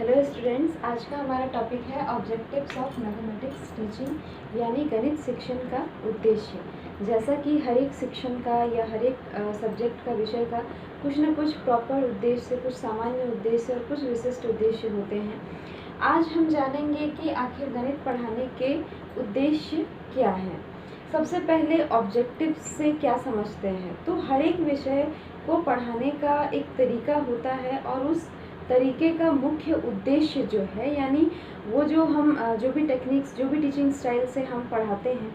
Hello students, आज का हमारा टॉपिक है ऑब्जेक्टिव्स ऑफ मैथमेटिक्स टीचिंग यानी गणित शिक्षण का उद्देश्य। जैसा कि हर एक शिक्षण का या हर एक सब्जेक्ट का विषय का कुछ न कुछ प्रॉपर उद्देश्य, कुछ सामान्य उद्देश्य और कुछ विशिष्ट उद्देश्य होते हैं। आज हम जानेंगे कि आखिर गणित पढ़ाने के उद्देश्य क्या हैं। सबसे पहले ऑब्जेक्टिव से क्या समझते हैं, तो हर एक विषय को पढ़ाने का एक तरीका होता है और उस तरीके का मुख्य उद्देश्य जो है, यानी वो जो भी टेक्निक्स, जो भी टीचिंग स्टाइल से हम पढ़ाते हैं,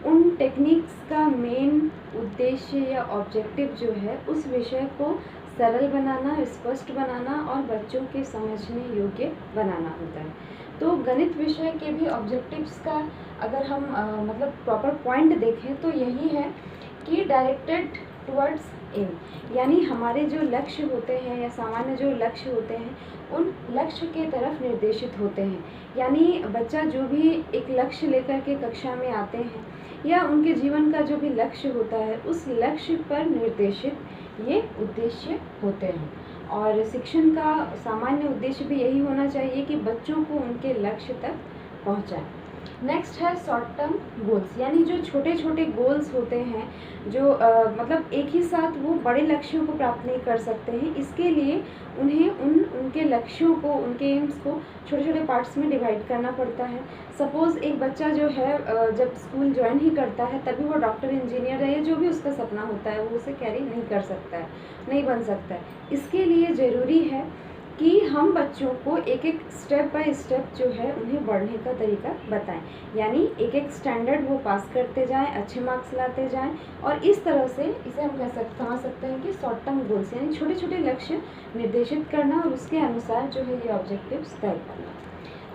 उन टेक्निक्स का मेन उद्देश्य या ऑब्जेक्टिव जो है उस विषय को सरल बनाना, स्पष्ट बनाना और बच्चों के समझने योग्य बनाना होता है। तो गणित विषय के भी ऑब्जेक्टिव्स का अगर हम मतलब प्रॉपर पॉइंट देखें तो यही है कि डायरेक्टेड टुवर्ड्स एम, यानी हमारे जो लक्ष्य होते हैं या सामान्य जो लक्ष्य होते हैं उन लक्ष्य के तरफ निर्देशित होते हैं। यानी बच्चा जो भी एक लक्ष्य लेकर के कक्षा में आते हैं या उनके जीवन का जो भी लक्ष्य होता है उस लक्ष्य पर निर्देशित ये उद्देश्य होते हैं। और शिक्षण का सामान्य उद्देश्य भी यही होना चाहिए कि बच्चों को उनके लक्ष्य तक पहुंचाएं। नेक्स्ट है शॉर्ट टर्म गोल्स, यानी जो छोटे छोटे गोल्स होते हैं जो मतलब एक ही साथ वो बड़े लक्ष्यों को प्राप्त नहीं कर सकते हैं, इसके लिए उन्हें उनके लक्ष्यों को, उनके एम्स को छोटे छोटे पार्ट्स में डिवाइड करना पड़ता है। सपोज़ एक बच्चा जो है जब स्कूल ज्वाइन ही करता है तभी वो डॉक्टर, इंजीनियर या जो भी उसका सपना होता है वो उसे कैरी नहीं कर सकता है, नहीं बन सकता है। इसके लिए ज़रूरी है कि हम बच्चों को एक एक स्टेप बाय स्टेप जो है उन्हें बढ़ने का तरीका बताएं, यानी एक एक स्टैंडर्ड वो पास करते जाएं, अच्छे मार्क्स लाते जाएं और इस तरह से इसे हम समझ सकते हैं कि शॉर्ट टर्म गोल्स यानी छोटे छोटे लक्ष्य निर्देशित करना और उसके अनुसार जो है ये ऑब्जेक्टिव्स तय करना।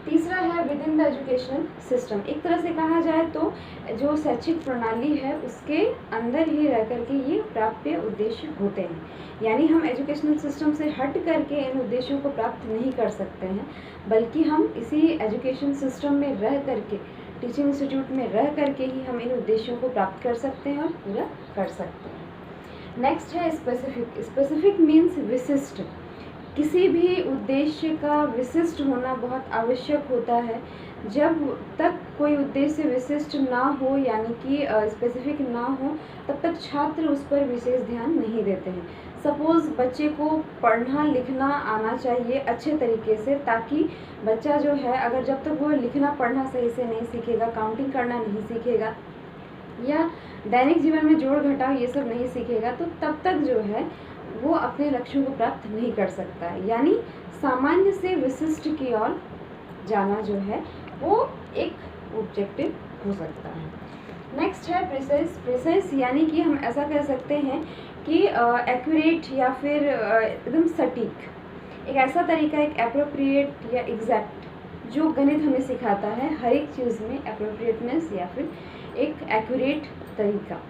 तीसरा है with in the educational system. एक तरह से कहा जाए तो जो शैक्षिक प्रणाली है उसके अंदर ही रह करके ये प्राप्य उद्देश्य होते हैं, यानी हम एजुकेशनल सिस्टम से हट करके इन उद्देश्यों को प्राप्त नहीं कर सकते हैं, बल्कि हम इसी एजुकेशन सिस्टम में रह करके, टीचिंग इंस्टीट्यूट में रह करके ही हम इन उद्देश्यों को प्राप्त कर सकते हैं और पूरा कर सकते हैं। नेक्स्ट है स्पेसिफिक। स्पेसिफिक मीन्स विशिष्ट। किसी भी उद्देश्य का विशिष्ट होना बहुत आवश्यक होता है। जब तक कोई उद्देश्य विशिष्ट ना हो, यानी कि स्पेसिफिक ना हो, तब तक छात्र उस पर विशेष ध्यान नहीं देते हैं। सपोज़ बच्चे को पढ़ना लिखना आना चाहिए अच्छे तरीके से, ताकि बच्चा जो है अगर जब तक वो लिखना पढ़ना सही से नहीं सीखेगा, काउंटिंग करना नहीं सीखेगा या दैनिक जीवन में जोड़ घटाव ये सब नहीं सीखेगा, तो तब तक जो है वो अपने लक्ष्यों को प्राप्त नहीं कर सकता है। यानी सामान्य से विशिष्ट की ओर जाना जो है वो एक ऑब्जेक्टिव हो सकता है। नेक्स्ट है प्रिसाइज। प्रिसाइज यानी कि हम ऐसा कह सकते हैं कि एक्यूरेट या फिर एकदम सटीक, एक ऐसा तरीका, एक एप्रोप्रिएट या एग्जैक्ट जो गणित हमें सिखाता है। हर एक चीज़ में एप्रोप्रिएटनेस या फिर एक एक्यूरेट तरीका,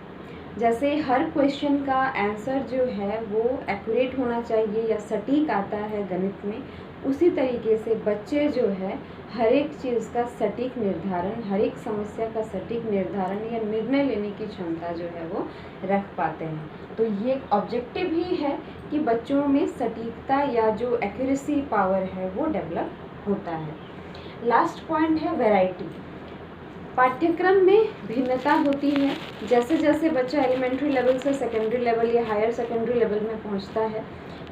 जैसे हर क्वेश्चन का आंसर जो है वो एक्यूरेट होना चाहिए या सटीक आता है गणित में, उसी तरीके से बच्चे जो है हर एक चीज़ का सटीक निर्धारण, हर एक समस्या का सटीक निर्धारण या निर्णय लेने की क्षमता जो है वो रख पाते हैं। तो ये एक ऑब्जेक्टिव ही है कि बच्चों में सटीकता या जो एक्यूरेसी पावर है वो डेवलप होता है। लास्ट पॉइंट है वैरायटी। पाठ्यक्रम में भिन्नता होती है। जैसे जैसे बच्चा एलिमेंट्री लेवल से सेकेंडरी लेवल या हायर सेकेंडरी लेवल में पहुंचता है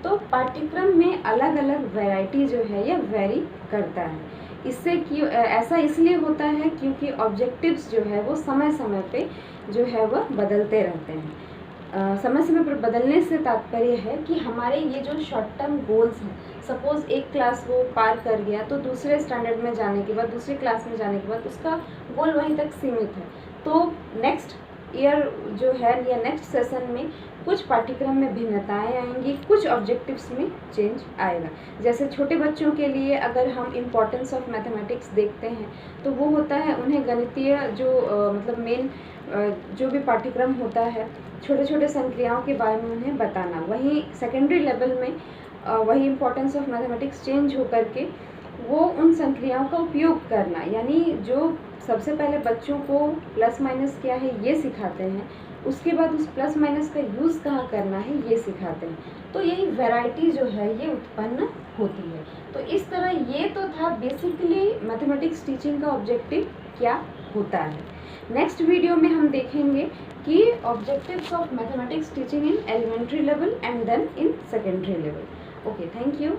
तो पाठ्यक्रम में अलग अलग वैरायटी जो है यह वेरी करता है। इससे क्यों ऐसा इसलिए होता है क्योंकि ऑब्जेक्टिव्स जो है वो समय समय पे जो है वह बदलते रहते हैं। समय समय पर बदलने से तात्पर्य है कि हमारे ये जो शॉर्ट टर्म गोल्स हैं, सपोज़ एक क्लास वो पार कर गया तो दूसरे स्टैंडर्ड में जाने के बाद, दूसरी क्लास में जाने के बाद उसका गोल वहीं तक सीमित है। तो नेक्स्ट ईयर जो है या नेक्स्ट सेशन में कुछ पाठ्यक्रम में भिन्नताएं आएंगी, कुछ ऑब्जेक्टिव्स में चेंज आएगा। जैसे छोटे बच्चों के लिए अगर हम इम्पोर्टेंस ऑफ मैथमेटिक्स देखते हैं तो वो होता है उन्हें गणितीय जो मतलब मेन जो भी पाठ्यक्रम होता है, छोटे छोटे संक्रियाओं के बारे में उन्हें बताना। वहीं सेकेंडरी लेवल में वही इम्पोर्टेंस ऑफ मैथमेटिक्स चेंज होकर के वो उन संक्रियाओं का उपयोग करना, यानी जो सबसे पहले बच्चों को प्लस माइनस क्या है ये सिखाते हैं, उसके बाद उस प्लस माइनस का यूज़ कहाँ करना है ये सिखाते हैं। तो यही वैरायटी जो है ये उत्पन्न होती है। तो इस तरह ये तो था बेसिकली मैथमेटिक्स टीचिंग का ऑब्जेक्टिव क्या होता है। नेक्स्ट वीडियो में हम देखेंगे कि objectives of mathematics teaching in elementary level and then in secondary level. Okay, thank you.